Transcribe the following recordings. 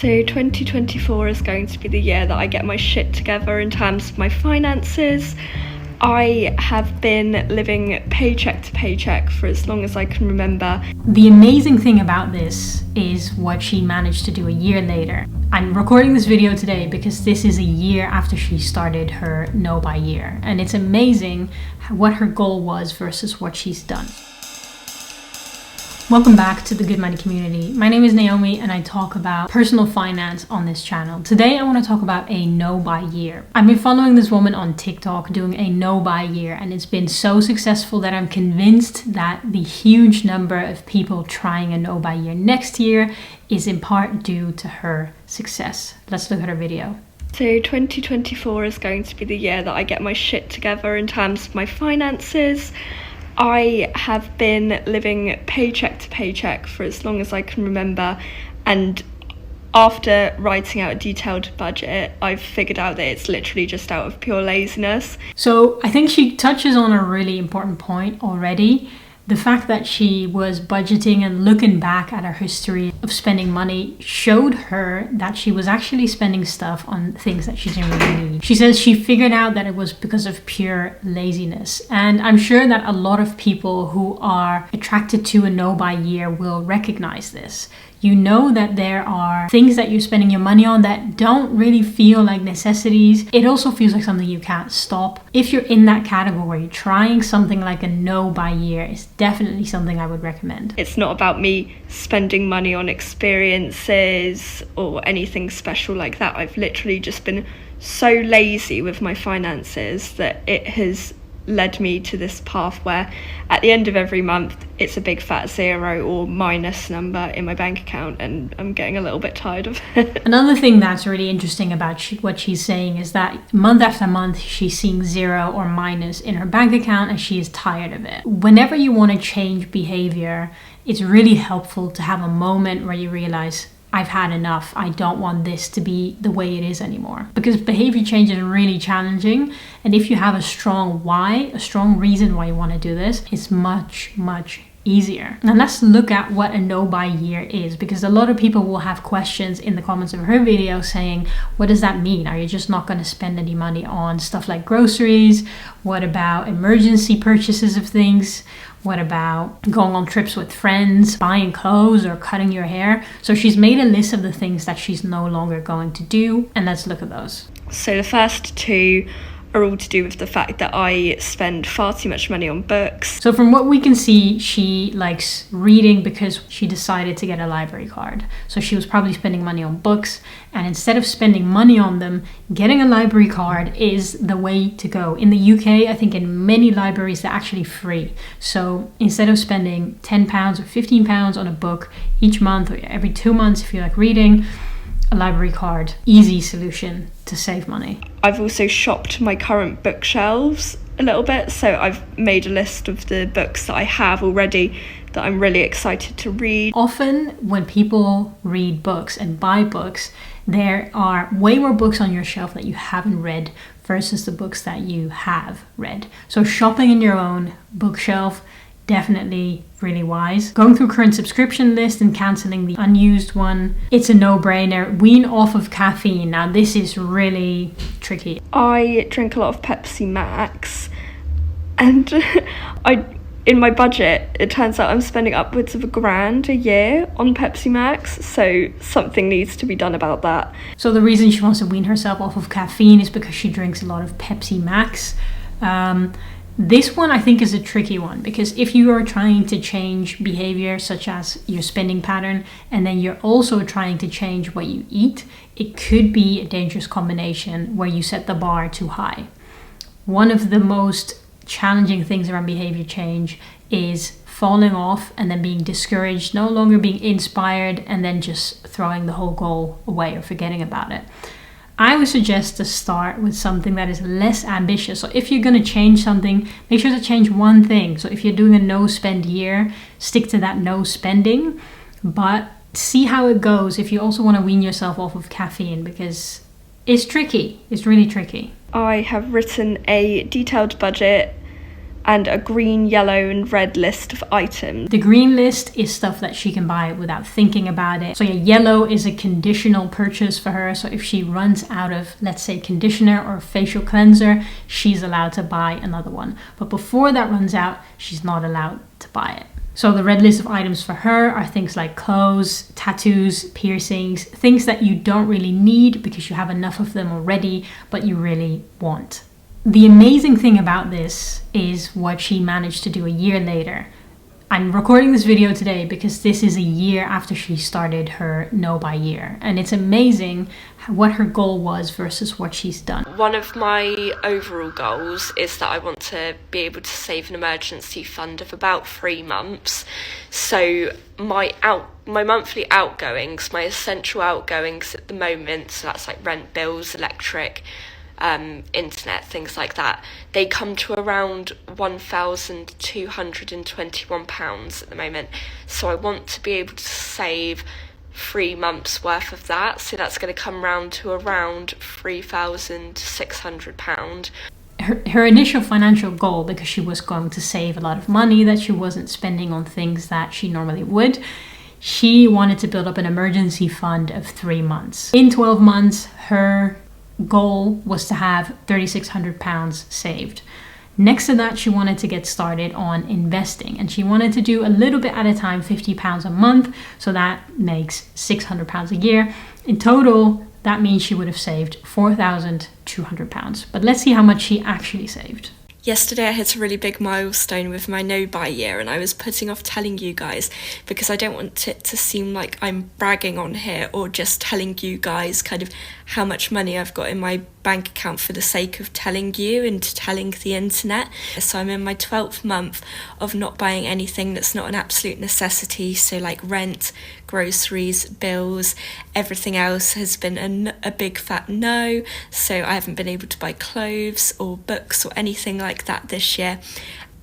So 2024 is going to be the year that I get my shit together in terms of my finances. I have been living paycheck to paycheck for as long as I can remember. The amazing thing about this is what she managed to do a year later. I'm recording this video today because this is a year after she started her No by Year, and it's amazing what her goal was versus what she's done. Welcome back to the Good Money community. My name is Naomi and I talk about personal finance on this channel. Today I want to talk about a no buy year. I've been following this woman on TikTok doing a no buy year, and it's been so successful that I'm convinced that the huge number of people trying a no buy year next year is in part due to her success. Let's look at her video. So 2024 is going to be the year that I get my shit together in terms of my finances. I have been living paycheck to paycheck for as long as I can remember, and after writing out a detailed budget, I've figured out that it's literally just out of pure laziness. So I think she touches on a really important point already. The fact that she was budgeting and looking back at her history of spending money showed her that she was actually spending stuff on things that she didn't really need. She says she figured out that it was because of pure laziness. And I'm sure that a lot of people who are attracted to a no buy year will recognize this. You know that there are things that you're spending your money on that don't really feel like necessities. It also feels like something you can't stop. If you're in that category, trying something like a no buy year is definitely something I would recommend. It's not about me spending money on experiences or anything special like that. I've literally just been so lazy with my finances that it has led me to this path where at the end of every month it's a big fat zero or minus number in my bank account, and I'm getting a little bit tired of it. Another thing that's really interesting about what she's saying is that month after month she's seeing zero or minus in her bank account and she is tired of it. Whenever you want to change behavior, it's really helpful to have a moment where you realize, I've had enough. I don't want this to be the way it is anymore. Because behavior change is really challenging. And if you have a strong why, a strong reason why you want to do this, it's much, much easier. Now let's look at what a no buy year is, because a lot of people will have questions in the comments of her video saying, what does that mean? Are you just not going to spend any money on stuff like groceries? What about emergency purchases of things? What about going on trips with friends, buying clothes, or cutting your hair? So she's made a list of the things that she's no longer going to do, and let's look at those. So the first two are all to do with the fact that I spend far too much money on books. So from what we can see, she likes reading because she decided to get a library card. So she was probably spending money on books, and instead of spending money on them, getting a library card is the way to go. In the UK, I think in many libraries they're actually free. So instead of spending £10 or £15 on a book each month or every 2 months if you like reading, a library card, easy solution to save money. I've also shopped my current bookshelves a little bit, so I've made a list of the books that I have already that I'm really excited to read. Often when people read books and buy books, there are way more books on your shelf that you haven't read versus the books that you have read. So shopping in your own bookshelf, definitely really wise. Going through current subscription list and cancelling the unused one, it's a no-brainer. Wean off of caffeine. Now this is really tricky. I drink a lot of Pepsi Max, and in my budget it turns out I'm spending upwards of £1,000 a year on Pepsi Max, so something needs to be done about that. So the reason she wants to wean herself off of caffeine is because she drinks a lot of Pepsi Max. This one I think is a tricky one, because if you are trying to change behavior such as your spending pattern, and then you're also trying to change what you eat, it could be a dangerous combination where you set the bar too high. One of the most challenging things around behavior change is falling off and then being discouraged, no longer being inspired, and then just throwing the whole goal away or forgetting about it. I would suggest to start with something that is less ambitious. So if you're going to change something, make sure to change one thing. So if you're doing a no spend year, stick to that no spending, but see how it goes if you also want to wean yourself off of caffeine, because it's tricky. It's really tricky. I have written a detailed budget and a green, yellow and red list of items. The green list is stuff that she can buy without thinking about it. So yeah, yellow is a conditional purchase for her. So if she runs out of, let's say, conditioner or facial cleanser, she's allowed to buy another one. But before that runs out, she's not allowed to buy it. So the red list of items for her are things like clothes, tattoos, piercings, things that you don't really need because you have enough of them already, but you really want. The amazing thing about this is what she managed to do a year later. I'm recording this video today because this is a year after she started her No Buy year, and it's amazing what her goal was versus what she's done. One of my overall goals is that I want to be able to save an emergency fund of about 3 months. So my monthly outgoings, my essential outgoings at the moment, so that's like rent, bills, electric, internet, things like that, they come to around £1,221 at the moment. So I want to be able to save 3 months worth of that, so that's going to come round to around £3,600. Her initial financial goal, because she was going to save a lot of money that she wasn't spending on things that she normally would, she wanted to build up an emergency fund of 3 months. In 12 months, her goal was to have £3,600 saved. Next to that, she wanted to get started on investing, and she wanted to do a little bit at a time, £50 a month, so that makes £600 a year. In total, that means she would have saved £4,200. But let's see how much she actually saved. Yesterday I hit a really big milestone with my no buy year, and I was putting off telling you guys because I don't want it to seem like I'm bragging on here or just telling you guys kind of how much money I've got in my bank account for the sake of telling you and telling the internet. So I'm in my 12th month of not buying anything that's not an absolute necessity, so like rent, groceries, bills, everything else has been a big fat no. So I haven't been able to buy clothes or books or anything like that this year.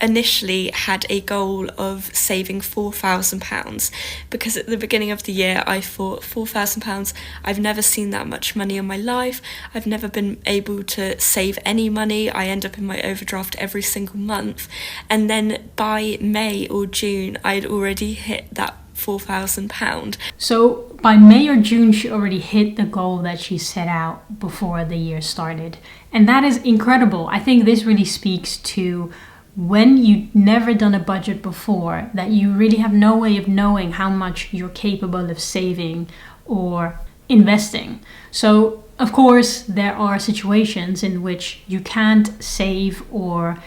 Initially had a goal of saving £4,000 because at the beginning of the year I thought £4,000, I've never seen that much money in my life, I've never been able to save any money, I end up in my overdraft every single month. And then by May or June I'd already hit that £4,000. So by May or June, she already hit the goal that she set out before the year started. And that is incredible. I think this really speaks to when you've never done a budget before, that you really have no way of knowing how much you're capable of saving or investing. So of course, there are situations in which you can't save or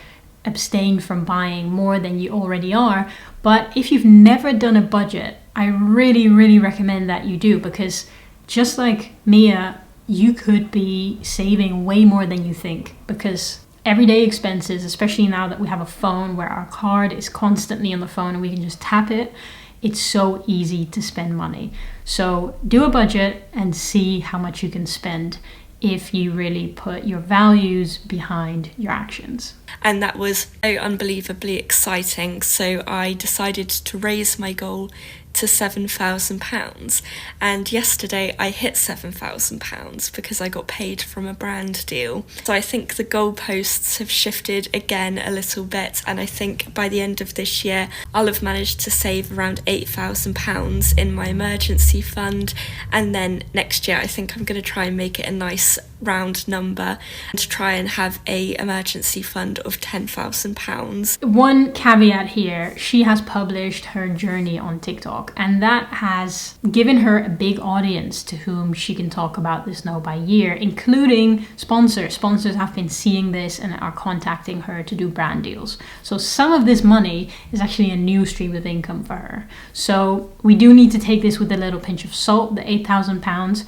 abstain from buying more than you already are. But if you've never done a budget, I really, really recommend that you do, because just like Mia, you could be saving way more than you think, because everyday expenses, especially now that we have a phone where our card is constantly on the phone and we can just tap it, it's so easy to spend money. So do a budget and see how much you can spend if you really put your values behind your actions. And that was so unbelievably exciting. So I decided to raise my goal to £7,000, and yesterday I hit £7,000 because I got paid from a brand deal. So I think the goalposts have shifted again a little bit, and I think by the end of this year I'll have managed to save around £8,000 in my emergency fund, and then next year I think I'm going to try and make it a nice round number and try and have a emergency fund of £10,000. One caveat here, she has published her journey on TikTok, and that has given her a big audience to whom she can talk about this No Buy year, including sponsors. Sponsors have been seeing this and are contacting her to do brand deals. So some of this money is actually a new stream of income for her. So we do need to take this with a little pinch of salt, the £8,000.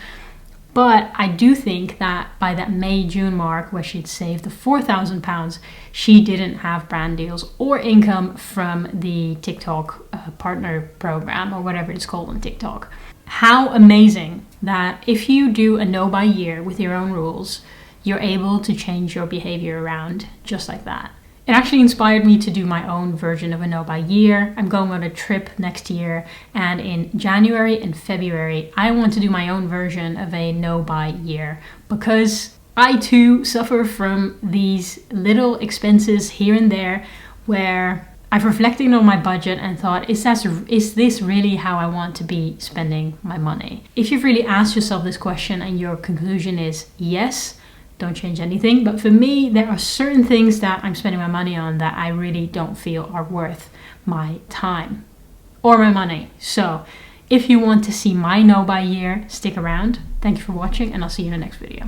But I do think that by that May-June mark, where she'd saved the £4,000, she didn't have brand deals or income from the TikTok partner program, or whatever it's called on TikTok. How amazing that if you do a no buy year with your own rules, you're able to change your behavior around just like that. It actually inspired me to do my own version of a no buy year. I'm going on a trip next year, and in January and February, I want to do my own version of a no buy year, because I too suffer from these little expenses here and there where I've reflected on my budget and thought, is this really how I want to be spending my money? If you've really asked yourself this question and your conclusion is yes, don't change anything. But for me, there are certain things that I'm spending my money on that I really don't feel are worth my time or my money. So if you want to see my no buy year, stick around. Thank you for watching, and I'll see you in the next video.